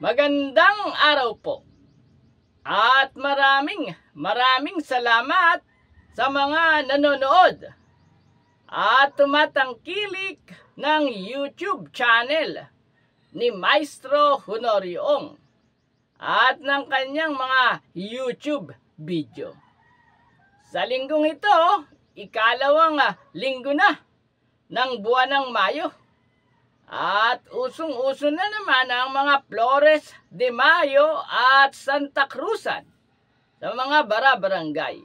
Magandang araw po at maraming salamat sa mga nanonood at tumatangkilik ng YouTube channel ni Maestro Honorio at ng kanyang mga YouTube video. Sa linggong ito, ikalawang linggo na ng buwan ng Mayo. At usong-uso na naman ang mga Flores de Mayo at Santa Cruzan sa mga bara-barangay.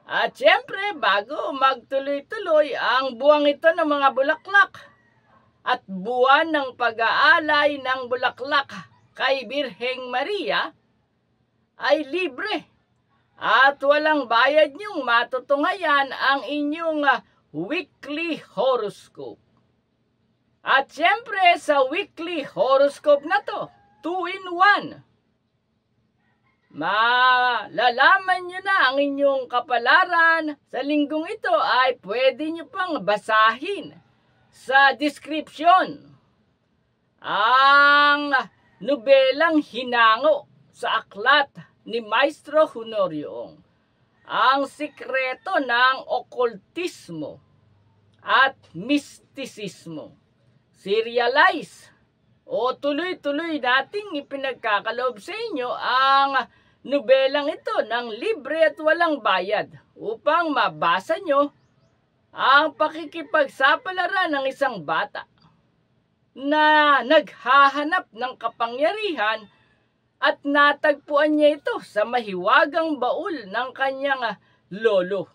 At siyempre, bago magtuloy-tuloy ang buwang ito ng mga bulaklak at buwan ng pag-aalay ng bulaklak kay Birheng Maria, ay libre at walang bayad niyong matutunghayan ang inyong weekly horoscope. At siyempre sa weekly horoscope na to, 2-in-1, malalaman nyo na ang inyong kapalaran. Sa linggong ito ay pwede nyo pang basahin sa description ang nobelang Hinango sa aklat ni Maestro Honorio, ang sikreto ng okultismo at mistisismo. Serialize o tuloy-tuloy nating ipinagkakaloob sa inyo ang nobelang ito ng libre at walang bayad upang mabasa nyo ang pakikipagsapalaran ng isang bata na naghahanap ng kapangyarihan at natagpuan niya ito sa mahiwagang baul ng kanyang lolo.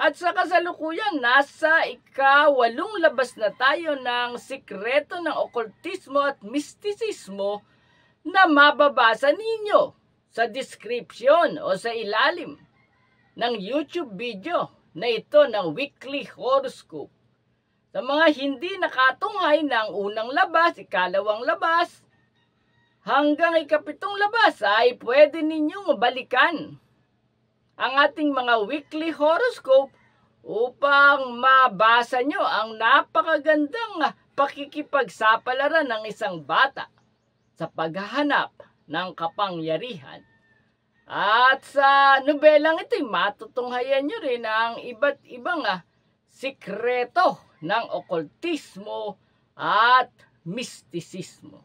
At sa kasalukuyan, nasa ika-8 labas na tayo ng sikreto ng okultismo at mistisismo na mababasa ninyo sa description o sa ilalim ng YouTube video na ito ng weekly horoscope. Sa mga hindi nakatunghay ng unang labas, ikalawang labas, hanggang ika-7 labas ay pwede ninyong balikan ang ating mga weekly horoscope upang mabasa nyo ang napakagandang pakikipagsapalaran ng isang bata sa paghahanap ng kapangyarihan. At sa nobelang ito'y matutunghayan nyo rin ang iba't ibang sikreto ng okultismo at mistisismo.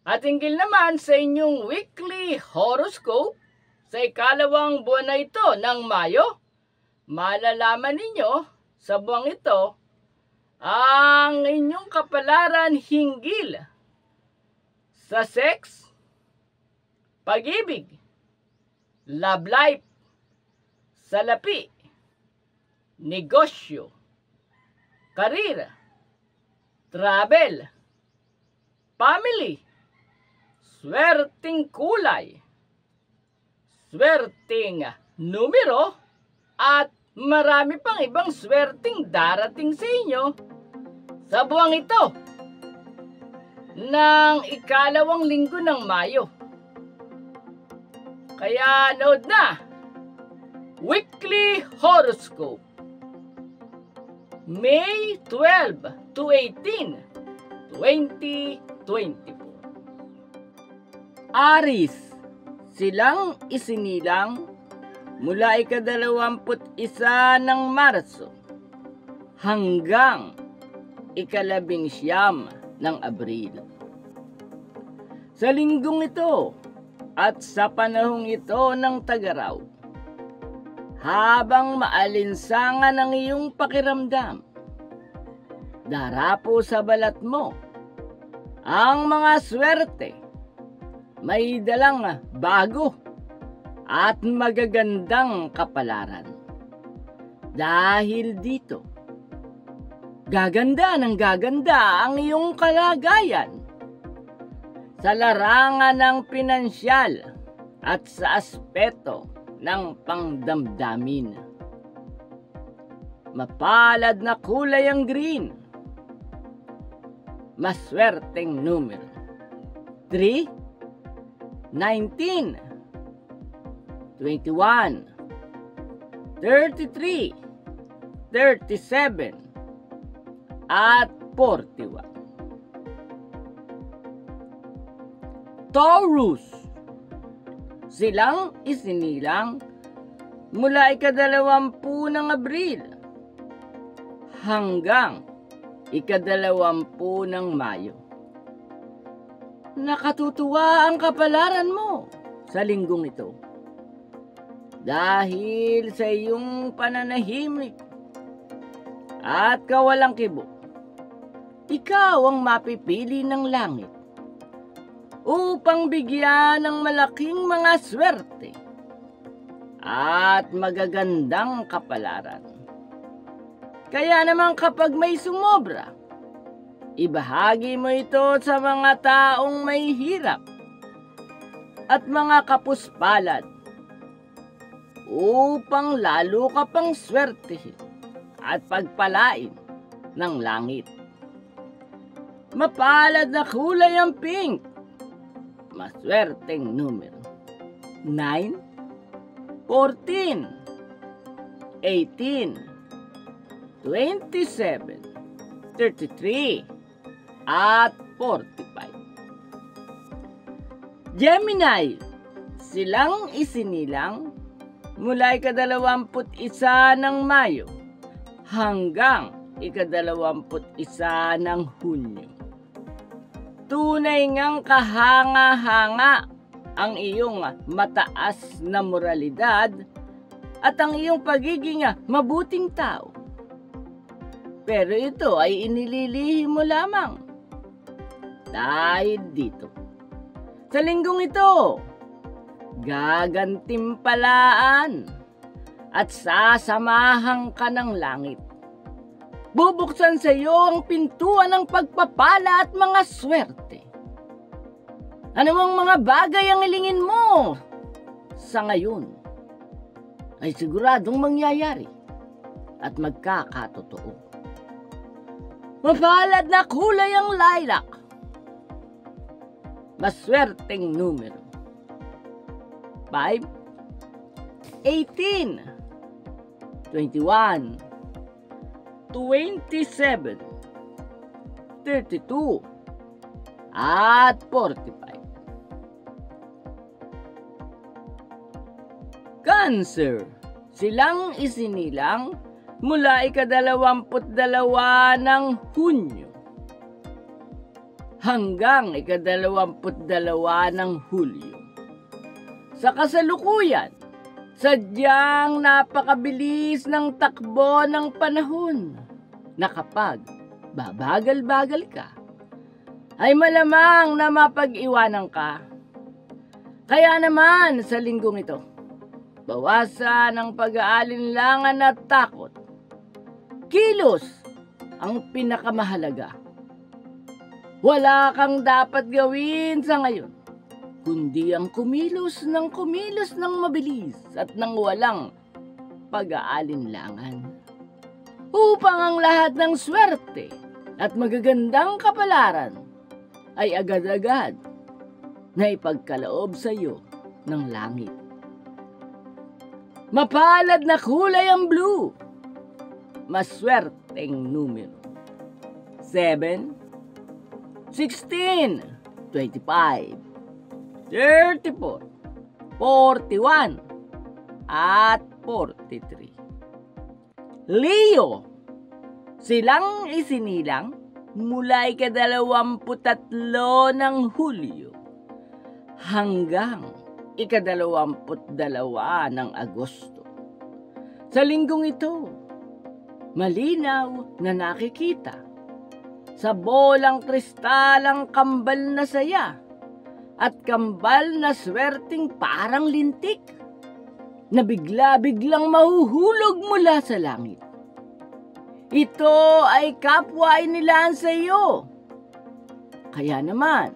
At hinggil naman sa inyong weekly horoscope, sa ikalawang buwan na ito ng Mayo, malalaman ninyo sa buwang ito ang inyong kapalaran hinggil sa sex, pag-ibig, love life, salapi, negosyo, karir, travel, family, swerteng kulay, swerteng numero, at marami pang ibang swerteng darating sa inyo sa buwang ito ng ikalawang linggo ng Mayo. Kaya nood na, weekly horoscope, May 12 to 18, 2024. Aris, silang isinilang mula ika-21 ng Marso hanggang ika-19 ng Abril. Sa linggong ito at sa panahong ito ng tag-araw, habang maalinsangan ang iyong pakiramdam, darapo sa balat mo ang mga swerte, may dalang bago at magagandang kapalaran. Dahil dito, gaganda ng gaganda ang iyong kalagayan sa larangan ng pinansyal at sa aspeto ng pangdamdamin. Mapalad na kulay ang green. Maswerteng numero 3, 19, 21, 33, 37, at 41. Taurus. Silang isinilang mula ika-20 ng Abril hanggang ika-20 ng Mayo. Nakatutuwa ang kapalaran mo sa linggong ito. Dahil sa iyong pananahimik at kawalang kibo, ikaw ang mapipili ng langit upang bigyan ng malaking mga swerte at magagandang kapalaran. Kaya naman kapag may sumobra, ibahagi mo ito sa mga taong may hirap at mga kapuspalad upang lalo ka pang swertehin at pagpalain ng langit. Mapalad na kulay ang pink. Maswerteng numero 9, 14, 18, 27, 33, at 45. Gemini, silang isinilang mula ika-21 ng Mayo hanggang ika-21 ng Hunyo. Tunay ngang kahanga-hanga ang iyong mataas na moralidad at ang iyong pagiging mabuting tao. Pero ito ay inililihim mo lamang dahil dito. Sa linggong ito, gagantimpalaan at sasamahan ka ng langit. Bubuksan sa iyo ang pintuan ng pagpapala at mga swerte. Anumang mga bagay ang ilingin mo sa ngayon ay siguradong mangyayari at magkakatotoo. Mapalad na kulay ang lilac. Maswerteng numero 5, 18, 21, 27, 32, at 45. Cancer, silang isinilang mula ika-22 ng Hunyo hanggang ika-22 ng Hulyo. Sa kasalukuyan, sadyang napakabilis ng takbo ng panahon na kapag babagal-bagal ka, ay malamang na mapag-iwanan ka. Kaya naman sa linggong ito, bawasan ang pag-aalinlangan at takot. Kilos ang pinakamahalaga. Wala kang dapat gawin sa ngayon, kundi ang kumilos ng mabilis at ng walang pag-aalinlangan. Upang ang lahat ng swerte at magagandang kapalaran ay agad-agad na ipagkaloob sa iyo ng langit. Mapalad na kulay ang blue. Maswerteng numero 7, 16, 25, 34, 41, at 43. Leo, silang isinilang mula ika-23 ng Hulyo hanggang ika-22 ng Agosto. Sa linggong ito, malinaw na nakikita sa bolang kristal ang kambal na saya at kambal na swerteng parang lintik na bigla-biglang mahuhulog mula sa langit. Ito ay kapwa inilaan sa iyo. Kaya naman,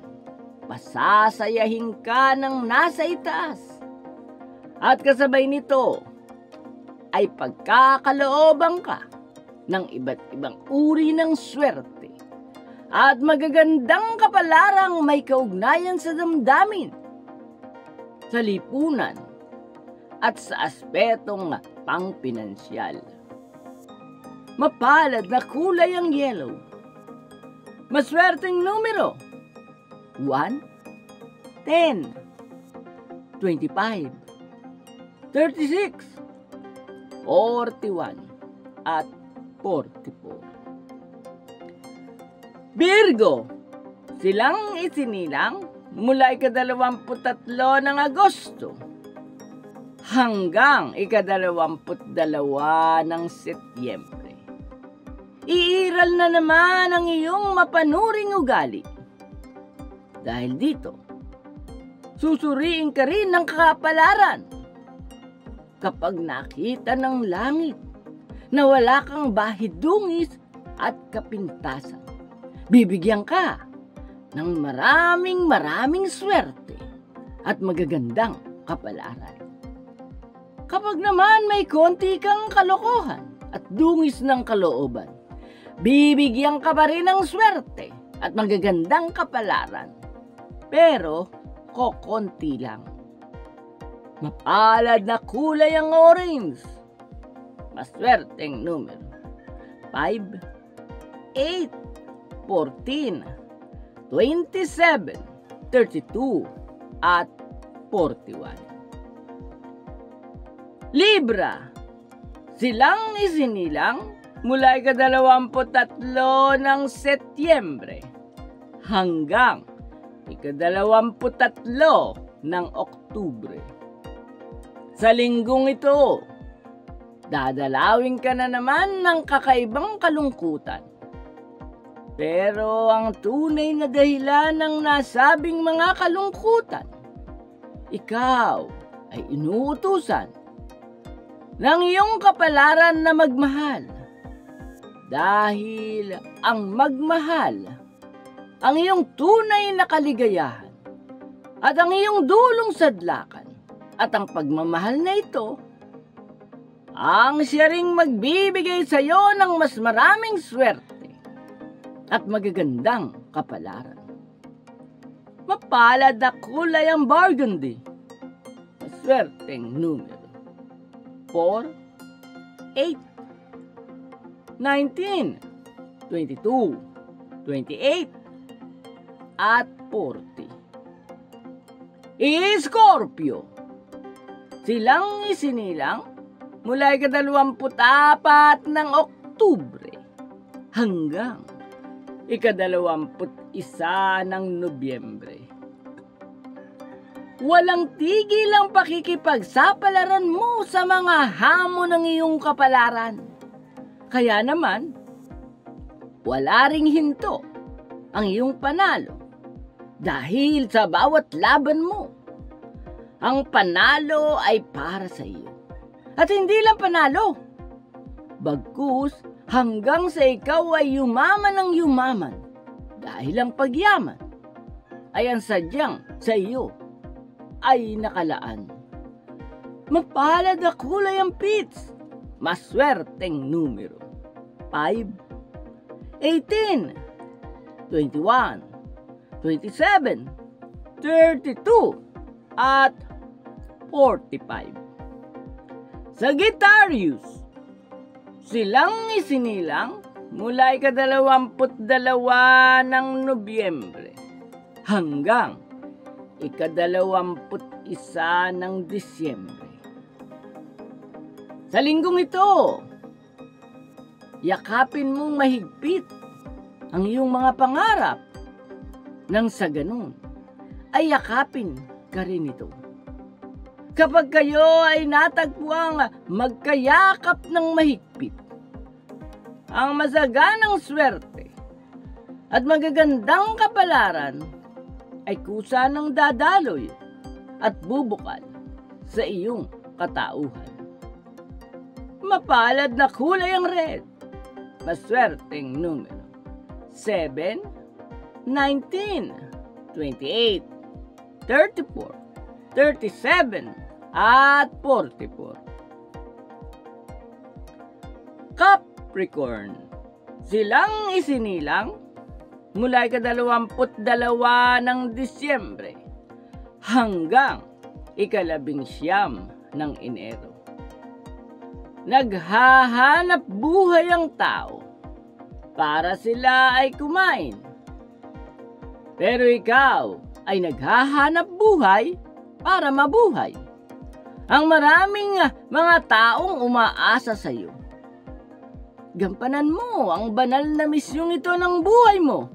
pasasayahin ka ng nasa itaas. At kasabay nito ay pagkakalooban ka ng iba't ibang uri ng swerte at magagandang kapalarang may kaugnayan sa damdamin, sa lipunan, at sa aspetong pangpinansyal. Mapalad na kulay ang yellow. Maswerteng numero 1, 10, 25, 36, 41, at 44. Virgo, silang isinilang mula ika-23 ng Agosto hanggang ika-22 ng Setyembre. Iiral na naman ang iyong mapanuring ugali. Dahil dito, susuriin ka rin ng kapalaran. Kapag nakita ng langit na wala kang bahidungis at kapintasan, bibigyan ka ng maraming swerte at magagandang kapalaran. Kapag naman may konti kang kalokohan at dungis ng kalooban, bibigyan ka pa rin ng swerte at magagandang kapalaran. Pero kokonti lang. Mapalad na kulay ang orange. Maswerteng numero 5, 8, 14, 27, 32, at 41. Libra, silang isinilang mula ika-23 ng Setyembre hanggang ika-23 ng Oktubre. Sa linggong ito, dadalawin ka na naman ng kakaibang kalungkutan. Pero ang tunay na dahilan ng nasabing mga kalungkutan, ikaw ay inuutusan ng iyong kapalaran na magmahal. Dahil ang magmahal, ang iyong tunay na kaligayahan, at ang iyong dulong sadlakan, at ang pagmamahal na ito, ang siya ring magbibigay sa iyo ng mas maraming swerte at magagandang kapalaran. Mapalad na kulay ang burgundy. Maswerteng numero 4, 8, 19, 22, 28, at 40. Scorpio, silang isinilang mula ika-24 ng Oktubre hanggang ika-21 ng Nobyembre. Walang tigil ang pakikipagsapalaran mo sa mga hamon ng iyong kapalaran. Kaya naman, wala ring hinto ang iyong panalo dahil sa bawat laban mo, ang panalo ay para sa iyo. At hindi lang panalo, bagkus hanggang sa ikaw ay yumaman ng yumaman dahil ang pagyaman ay ang sadyang sa iyo ay nakalaan. Mapalad na kulay ang pits. Maswerteng numero 5, 18, 21, 27, 32, at 45. Sagittarius, silang isinilang mula ika-22 ng Nobyembre hanggang ika-21 ng Disyembre. Sa linggong ito, yakapin mong mahigpit ang iyong mga pangarap nang sa ganun ay yakapin ka rin ito. Kapag kayo ay natagpuang magkayakap ng mahigpit, ang masaganang swerte at magagandang kapalaran ay kusa ng dadaloy at bubukal sa iyong katauhan. Mapalad na kulay ang red. Maswerteng numero 7, 19, 28, 34, 37, at 44. Capricorn, silang isinilang mula ika-22 ng Disyembre hanggang ika-19 ng Enero. Naghahanap buhay ang tao para sila ay kumain. Pero ikaw ay naghahanap buhay para mabuhay. Ang maraming mga taong umaasa sa iyo. Gampanan mo ang banal na misyong ito ng buhay mo.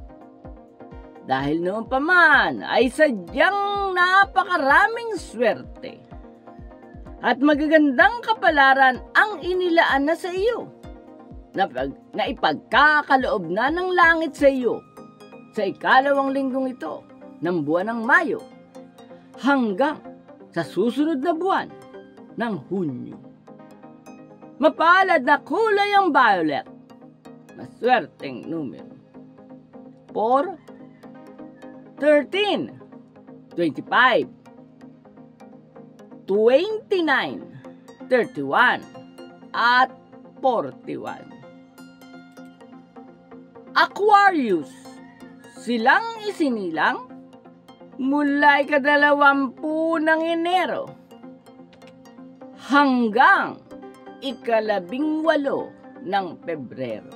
Dahil noon pa man ay sadyang napakaraming swerte at magagandang kapalaran ang inilaan na sa iyo na ipagkakaloob na ng langit sa iyo sa ikalawang linggong ito ng buwan ng Mayo hanggang sa susunod na buwan ng Hunyo. Mapalad na kulay ang violet, maswerteng numero. 4, 13, 25, 29, 31, at 41. Aquarius, silang isinilang mula ika-20 ng Enero hanggang ika-18 ng Pebrero.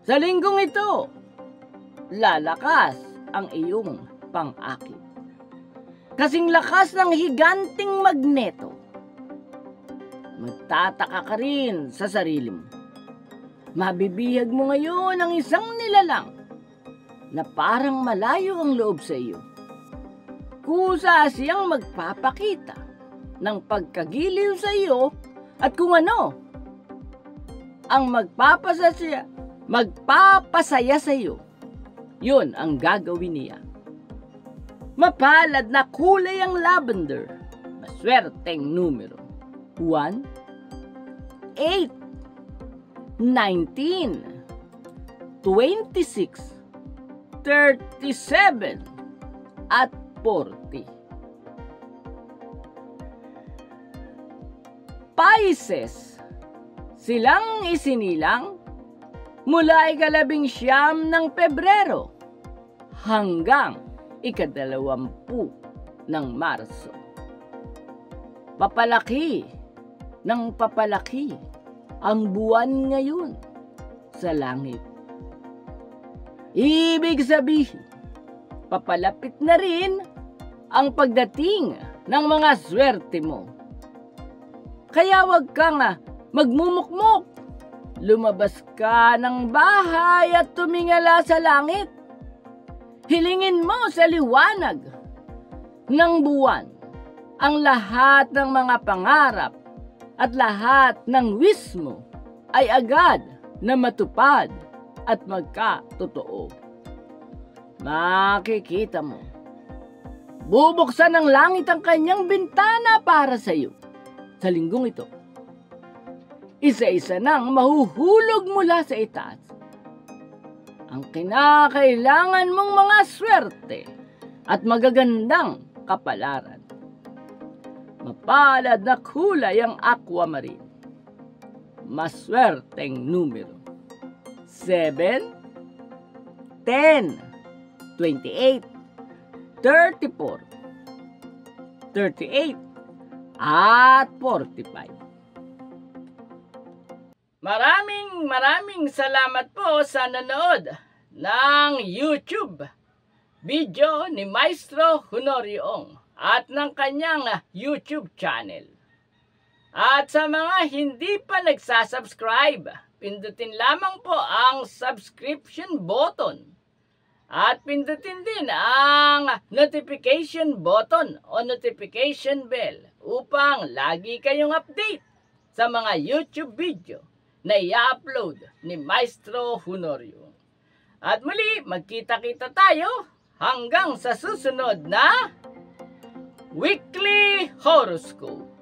Sa linggong ito, lalakas ang iyong pang-akit. Kasing lakas ng higanting magneto. Magtataka ka rin sa sarili mo. Mabibihag mo ngayon ang isang nilalang na parang malayo ang loob sa iyo. Kusa siyang magpapakita ng pagkagiliw sa iyo at kung ano ang magpapasaya sa iyo. Yun ang gagawin niya. Mapalad na kulay ang lavender. Maswerteng numero. 1, 8, 19, 26, 37, at 40. Pisces, silang isinilang mula ika-19 ng Pebrero hanggang ika-20 ng Marso. Papalaki ng papalaki ang buwan ngayon sa langit. Ibig sabihin, papalapit na rin ang pagdating ng mga swerte mo. Kaya wag kang magmumukmok. Lumabas ka ng bahay at tumingala sa langit. Hilingin mo sa liwanag ng buwan ang lahat ng mga pangarap at lahat ng wish mo ay agad na matupad at magkatotoo. Makikita mo, bubuksan ng langit ang kanyang bintana para sa iyo sa linggong ito. Isa-isa nang mahuhulog mula sa itaas ang kinakailangan mong mga swerte at magagandang kapalaran. Mapalad na kulay ang aquamarine. Maswerteng numero. 7, 10, 28, 34, 38, at 45. Maraming salamat po sa nanood ng YouTube video ni Maestro Honorio at ng kanyang YouTube channel. At sa mga hindi pa nagsasubscribe, pindutin lamang po ang subscription button at pindutin din ang notification button o notification bell upang lagi kayong update sa mga YouTube video na i-upload ni Maestro Honorio. At muli, magkita-kita tayo hanggang sa susunod na Weekly Horoscope.